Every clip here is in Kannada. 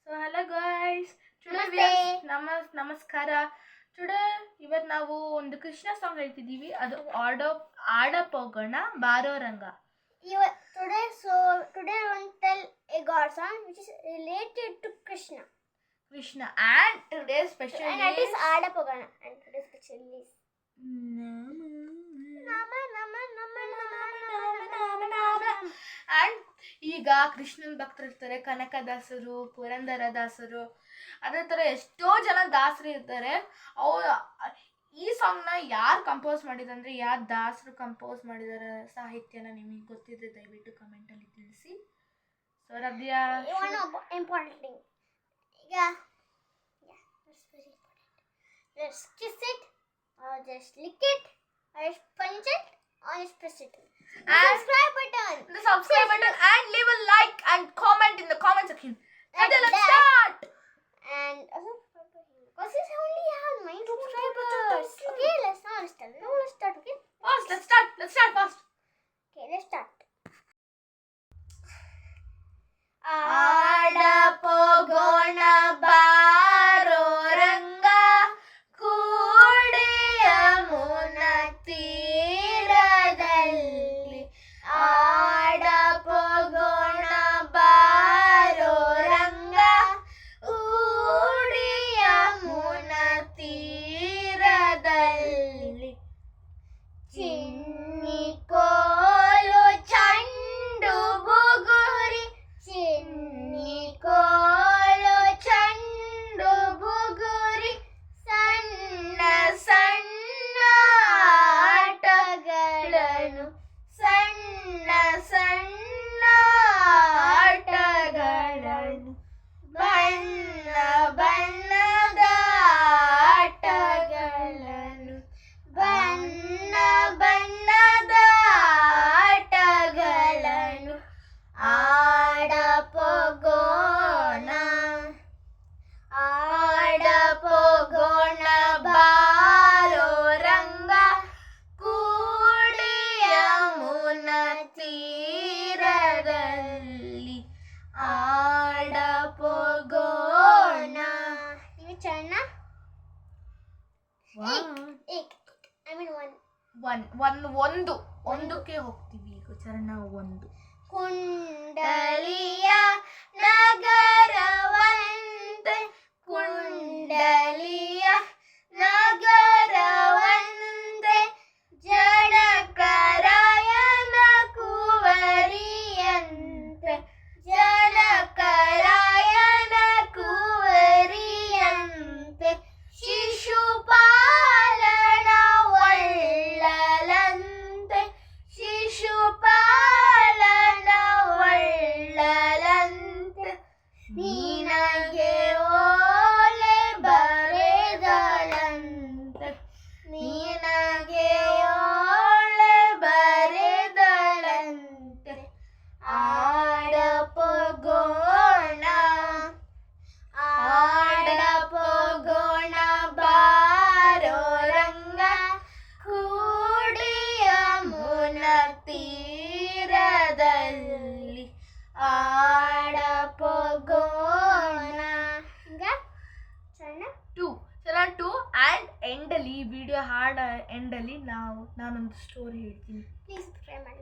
hello guys. Today we ನಮಸ್ಕಾರ. Today ಇವತ್ತು ನಾವು ಒಂದು ಕೃಷ್ಣ ಸಾಂಗ್ ಹೇಳ್ತಿದ್ದೀವಿ. ಅದು ಆಡಪ್ ಹೋಗೋಣ ಬಾರೋ ರಂಗ. Today I want to tell a God song which is related to Krishna. And today's special and that is Aada Pogana. And today's special is and ಈಗ ಕೃಷ್ಣನ್ ಭಕ್ತರು ಇರ್ತಾರೆ, ಕನಕದಾಸರು, ಪುರಂದರದಾಸರು, ಅದೇ ಥರ ಎಷ್ಟೋ ಜನ ದಾಸರು ಇರ್ತಾರೆ. ಅವ್ರು ಈ ಸಾಂಗ್ನ ಯಾರು ಕಂಪೋಸ್ ಮಾಡಿದಂದ್ರೆ, ಯಾರು ದಾಸರು ಕಂಪೋಸ್ ಮಾಡಿದಾರೆ ಸಾಹಿತ್ಯನ ನಿಮಗೆ ಗೊತ್ತಿದ್ರೆ ದಯವಿಟ್ಟು ಕಮೆಂಟಲ್ಲಿ ತಿಳಿಸಿ. ಸೊ ರಬ್ಯಾ, important thing. Yeah, that's very important. Just kiss it, or just lick it, or just punch it, or just press it. The subscribe button and leave a like and comment in the comment section. Let's start. And also because this only has 9 subscribers. Okay, let's start. Now let's start. Okay. Fast. Let's start fast. Okay, let's start. ಆಡಪೋಗೋಣ ಬಾರೋ ರಂಗ, ಕೂಡಿ ಯಮುನ ತೀರದಲ್ಲಿ. ಆಡಪೋಗೋಣ ಬಾರೋ ರಂಗ, ಕೂಡಿ ಯಮುನ ತೀರದಲ್ಲಿ. ಚಿನ್ನಿ ಕೋಲು ಚಂಡು ಬುಗುರಿ, ಚಿನ್ನಿ ಕೋಲು ಚಂಡು ಬುಗುರಿ, ಸಣ್ಣ ಸಣ್ಣ ಆಟಗಳನ್ನು, ಸಣ್ಣ ಸಣ್ಣ ಆಟಗಳನ್ನು, ಬಣ್ಣ ಬಣ್ಣದ ಆಟಗಳನ್ನು, ಬಣ್ಣ ಬಣ್ಣದ ಆಟಗಳನ್ನು ಆಡಪೋಗೋಣ. ಆಡಪೋಗೋಣ ಬಾರೋ ರಂಗ, ಕೂಡಿ ಯಮುನ ತೀರದಲ್ಲಿ. ಆಡಪೋಗೋಣ. You chana? Ek. I mean ಒಂದಕ್ಕೆ ಹೋಗ್ತೀವಿ ಈಗ. ಚರಣ ಒಂದು. ಕುಂಡಲಿಯ ನಗರವಂತೆ, ಕುಂಡಲಿಯ ನಗರವಂತೆ, ಜನಕರಾಯನ ಕುವರಿಯಂತೆ, ಜನಕರಾಯನ ಕುವರಿಯಂತೆ, ಶಿಶುಪಾಲನ ಒಳ್ಳಲಂತೆ, ಶಿಶುಪಾಲನ ಒಳ್ಳಲಂತೆ, ನಿನಗೆ ಓಲೆ ಬರೆದಳಂತೆ, ನಿನಗೆ ಓಲೆ ಬರೆದಳಂತೆ. ಆಡಪೋಗೋಣ, ಆಡಪೋಗೋಣ ಬಾರೋ ರಂಗ, ಕೂಡಿ ಯಮುನ ತೀರದಲ್ಲಿ. ಆಡಪೋಗೋಣ. ಈಗ ಚರಣ 2 and ಎಂಡಲ್ಲಿ ವಿಡಿಯೋ ಹಾಡ ಎಂಡಲ್ಲಿ ನಾನೊಂದು ಸ್ಟೋರಿ ಹೇಳ್ತೀನಿ. ಪ್ಲೀಸ್ ಸಬ್ಸ್ಕ್ರೈಬ್ ಮಾಡಿ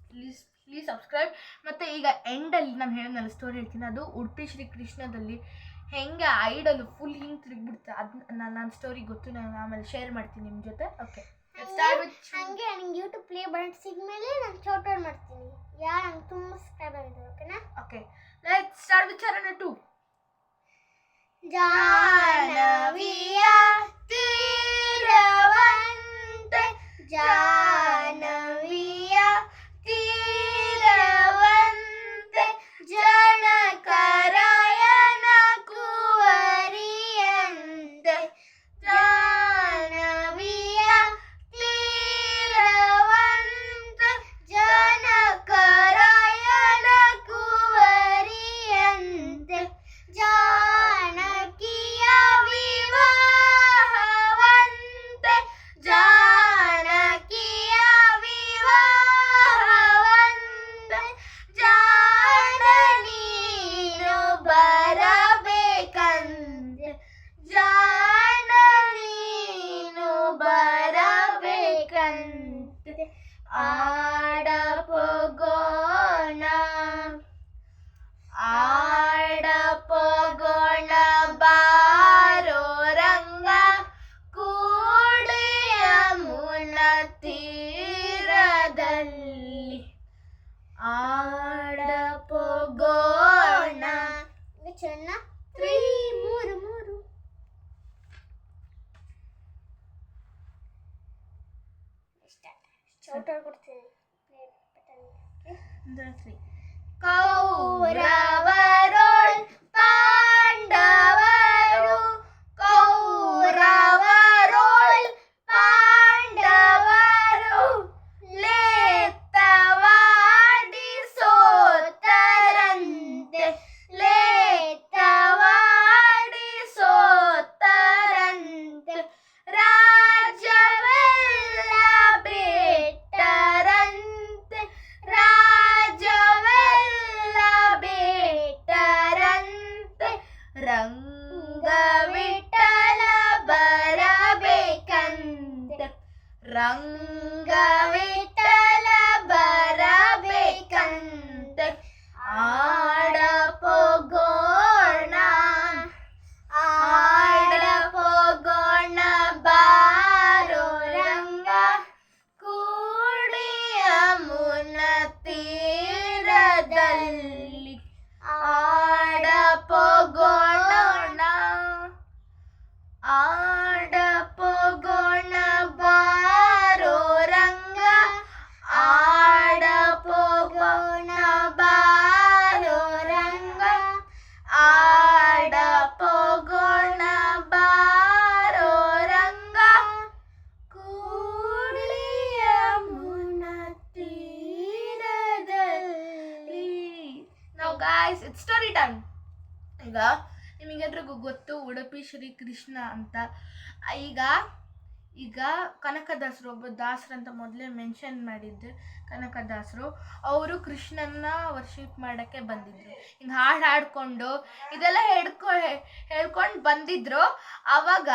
ಪ್ಲೀಸ್ ಸಬ್ಸ್ಕ್ರೈಬ್. ಮತ್ತು ಈಗ ಎಂಡಲ್ಲಿ ನಾನು ಹೇಳಿದ್ನಲ್ಲ ಸ್ಟೋರಿ ಹೇಳ್ತೀನಿ. ಅದು ಉಡುಪಿ ಶ್ರೀ ಕೃಷ್ಣದಲ್ಲಿ ಹೆಂಗೆ ಐಡಲು ಫುಲ್ ಹಿಂಗೆ ತಿರುಗಿಬಿಡುತ್ತೆ, ಅದನ್ನ ನನ್ನ ಸ್ಟೋರಿ ಗೊತ್ತು, ನಾನು ಆಮೇಲೆ ಶೇರ್ ಮಾಡ್ತೀನಿ ನಿಮ್ಮ ಜೊತೆ. ಓಕೆ, ಹಂಗೆ ನಂಗೆ ಯೂಟ್ಯೂಬ್ ಪ್ಲೇ ಬಟನ್ ಸಿಗ್ಮೇಲೆ ನಾನು ಚೌಟರ್ ಮಾಡ್ತೀನಿ. ನಂಗೆ ತುಂಬ ಸಬ್ಸ್ಕ್ರೈಬ್ ಆಗಿದೆ. ಓಕೆನಾ? ಓಕೆ, ಲೆಟ್ಸ್ ಸ್ಟಾರ್ಟ್ ವಿತ್ ಚರಣ 2. ಜಾನವಿಯ ತೀರವಂತೆ, ಜಾನವಿಯ ತೀರವಂತೆ, ಜನಕರಾಯನ ಕುವರಿಯಂತೆ, ಜಾನವಿಯ ತೀರವಂತೆ, ಜನಕರಾಯನ ಕುವರಿಯಂತೆ, ಜಾನಕಿಯ ವಿವಾಹ ಆಡಪೋಗೋಣ ಬಾರೋ ರಂಗ ಕೂಡಿ ಯಮುನ ತೀರದಲ್ಲಿ ಆಡಪೋಗೋಣ. ಚೆನ್ನ ಮೂರು ಶೌಟ್ ಕೊಡ್ತೀನಿ. ಕೌರವರೋಳ್ ಪಾಂಡವರು ಕೌರವರೋಳ್ ಪಾಂಡವರು ಲೇತವಾಡಿ ಸೋತರಂತೆ ಲೇತವಾಡಿ ಸೋತರಂತೆ ರಾಜವೆಲ್ಲ ಬಿಟ್ಟರಂತೆ ರಾಜವೆಲ್ಲ ಬಿಟ್ಟರಂತೆ ರಂಗವಿಠಲ ಬರಬೇಕಂತೆ ರಂಗವಿಠಲ ಬರಬೇಕಂತೆ ಆಡಪೋಗೋಣ ಆಡಪೋಗೋಣ ಬಾರೋ ರಂಗ ಕೂಡಿ ಯಮುನ ತೀರದಲ್ಲಿ ಆಡಪೋಗೋಣ ಆಡಪೋಗೋಣ ಬಾರೋ ರಂಗ ಆಡಪೋಗೋಣ ಬಾರೋ ರಂಗ ಆಡಪೋಗೋಣ ಬಾರೋ ರಂಗ ಕೂಡಿ ಯಮುನ ತೀರದಲ್ಲಿ. Now guys, it's story time. ಈಗ ನಿಮಗೆಲ್ರಿಗೂ ಗೊತ್ತು ಉಡುಪಿ ಶ್ರೀ ಕೃಷ್ಣ ಅಂತ. ಈಗ ಈಗ ಕನಕದಾಸರು ಒಬ್ಬ ದಾಸರಂತ ಮೊದಲೇ ಮೆನ್ಷನ್ ಮಾಡಿದ್ದೆ. ಕನಕದಾಸರು ಅವರು ಕೃಷ್ಣನ್ನ ವರ್ಷಿಪ್ ಮಾಡೋಕ್ಕೆ ಬಂದಿದ್ರು. ಹಿಂಗೆ ಹಾಡು ಹಾಡ್ಕೊಂಡು ಇದೆಲ್ಲ ಹೇಳ್ಕೊಂಡು ಬಂದಿದ್ರು. ಅವಾಗ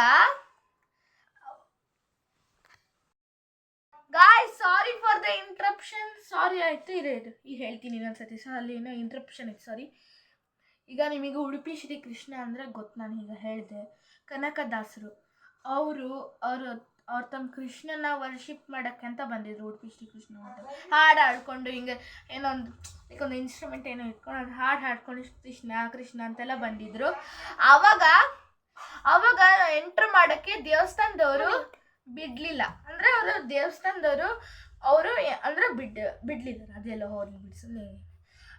guys sorry for the interruption. Sorry ಆಯಿತು ಇದು ಈಗ ಹೇಳ್ತೀನಿ ಇನ್ನೊಂದ್ಸತಿ. ಅಲ್ಲಿ ಏನೋ ಇಂಟ್ರಪ್ಷನ್ ಇತ್ತು, ಸಾರಿ. ಈಗ ನಿಮಗೆ ಉಡುಪಿ ಶ್ರೀ ಕೃಷ್ಣ ಅಂದರೆ ಗೊತ್ತು, ನಾನು ಈಗ ಹೇಳಿದೆ. ಕನಕದಾಸರು ಅವರು ತಮ್ಮ ಕೃಷ್ಣನ ವರ್ಷಿಪ್ ಮಾಡೋಕ್ಕೆ ಅಂತ ಬಂದಿದ್ರು ಉಡುಪಿ ಶ್ರೀ ಕೃಷ್ಣ ಅಂತ. ಹಾಡು ಹಾಡ್ಕೊಂಡು ಹಿಂಗೆ ಏನೋ ಒಂದು ಇನ್ಸ್ಟ್ರೂಮೆಂಟ್ ಏನೋ ಇಟ್ಕೊಂಡು ಅದು ಹಾಡು ಹಾಡ್ಕೊಂಡು ಕೃಷ್ಣ ಕೃಷ್ಣ ಅಂತೆಲ್ಲ ಬಂದಿದ್ರು. ಆವಾಗ ಎಂಟ್ರ್ ಮಾಡೋಕ್ಕೆ ದೇವಸ್ಥಾನದವರು ಬಿಡಲಿಲ್ಲ. ಅಂದರೆ ಅವರು ದೇವಸ್ಥಾನದವರು ಅಂದರೆ ಬಿಡಲಿಲ್ಲ. ಅದೆಲ್ಲ ಹೋಗಿ ಬಿಡಿಸಲಿ,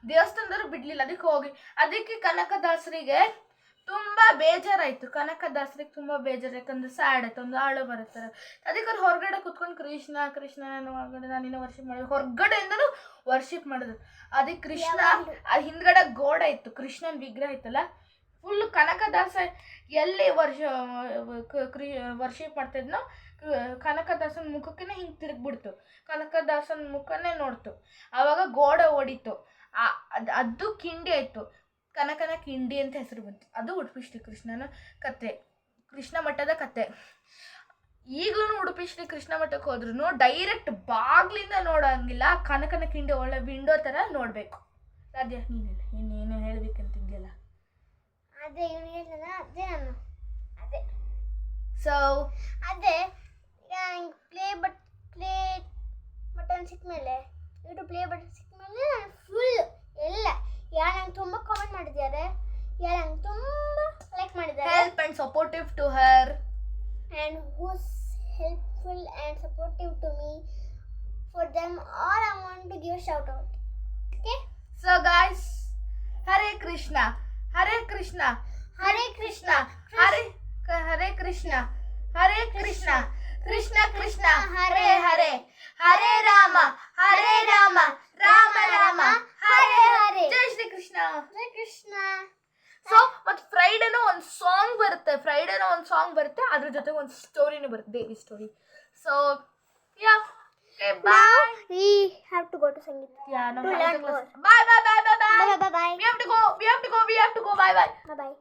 ದೇವಸ್ಥಾನದವರು ಬಿಡಲಿಲ್ಲ. ಅದಕ್ಕೆ ಕನಕದಾಸರಿಗೆ ತುಂಬ ಬೇಜಾರಾಯಿತು. ಕನಕದಾಸರಿಗೆ ತುಂಬ ಬೇಜಾರು, ಯಾಕಂದ್ರೆ ಸ್ಯಾಡ್ ಆಯ್ತು. ಒಂದು ಹಾಡು ಬರುತ್ತಾರೆ. ಅದಕ್ಕೆ ಅವ್ರು ಹೊರಗಡೆ ಕುತ್ಕೊಂಡು ಕೃಷ್ಣ ಕೃಷ್ಣ ಹೊರಗಡೆ ನಾನಿನ್ನೂ ವರ್ಷಿಪ್ ಮಾಡಿದ್ರು, ಹೊರಗಡೆಯಿಂದನೂ ವರ್ಷಿಪ್ ಮಾಡಿದ್ರು. ಅದಕ್ಕೆ ಕೃಷ್ಣ ಅದು ಹಿಂದ್ಗಡೆ ಗೋಡೆ ಇತ್ತು, ಕೃಷ್ಣನ ವಿಗ್ರಹ ಇತ್ತಲ್ಲ, ಫುಲ್ ಕನಕದಾಸ ಎಲ್ಲಿ ವರ್ಷಿಪ್ ಮಾಡ್ತಿದ್ನೋ ಕನಕದಾಸನ ಮುಖಕ್ಕೇ ಹಿಂಗೆ ತಿರುಗ್ಬಿಡ್ತು. ಕನಕದಾಸನ ಮುಖನೇ ನೋಡ್ತು. ಆವಾಗ ಗೋಡೆ ಓಡಿತು. ಅದು ಕಿಂಡಿ ಆಯಿತು. ಕನಕನ ಕಿಂಡಿ ಅಂತ ಹೆಸರು ಬಂತು. ಅದು ಉಡುಪಿ ಶ್ರೀ ಕೃಷ್ಣನ ಕತೆ, ಕೃಷ್ಣ ಮಠದ ಕತೆ. ಈಗಲೂ ಉಡುಪಿ ಶ್ರೀ ಕೃಷ್ಣ ಮಠಕ್ಕೆ ಹೋದ್ರೂ ಡೈರೆಕ್ಟ್ ಬಾಗ್ಲಿಂದ ನೋಡೋಂಗಿಲ್ಲ. ಕನಕನ ಕಿಂಡಿ ಒಳ್ಳೆ ವಿಂಡೋ ಥರ ನೋಡಬೇಕು. ಅದೇ ನೀನಿಲ್ಲ ಇನ್ನೇನು ಹೇಳ್ಬೇಕಂತಿದ್ಯಲ್ಲ. ಅದೇ ನಾನು ಅದೇ ಸೊ ಅದೇ ಪ್ಲೇ ಬಟನ್ ಸಿಕ್ಮೇಲೆ ಯೂಟ್ಯೂಬ್ ಪ್ಲೇ ಬಟನ್ ಸಿಕ್ಮೇಲೆ ಫುಲ್ ಎಲ್ಲ ಯಾರು ನಂಗೆ ತುಂಬ ಕಾಮೆಂಟ್ ಮಾಡಿದ್ದಾರೆ, ಯಾರು ನಂಗೆ ತುಂಬ ಲೈಕ್ ಮಾಡಿದ್ದಾರೆ. Help and supportive to her and who's helpful and supportive to me. For them all I want to give a shout out. Okay? So guys, Hare Krishna, Hare Krishna, Hare Krishna, Hare Krishna, Hare Krishna, Krishna Krishna, Hare Hare, Hare Rama, Rama Rama, Hare Hare. Jai Shri Krishna. Jai Krishna. So ಮತ್ತು ಫ್ರೈಡೇನೋ ಒಂದು ಸಾಂಗ್ ಬರುತ್ತೆ, ಅದ್ರ ಜೊತೆಗೆ ಒಂದು ಸ್ಟೋರಿನೂ ಬರುತ್ತೆ, ದೇವಿ story. So yeah Now we have to go to Sangeet. Yeah, no, to learn more. Bye. Bye. We have to go. Bye. Bye.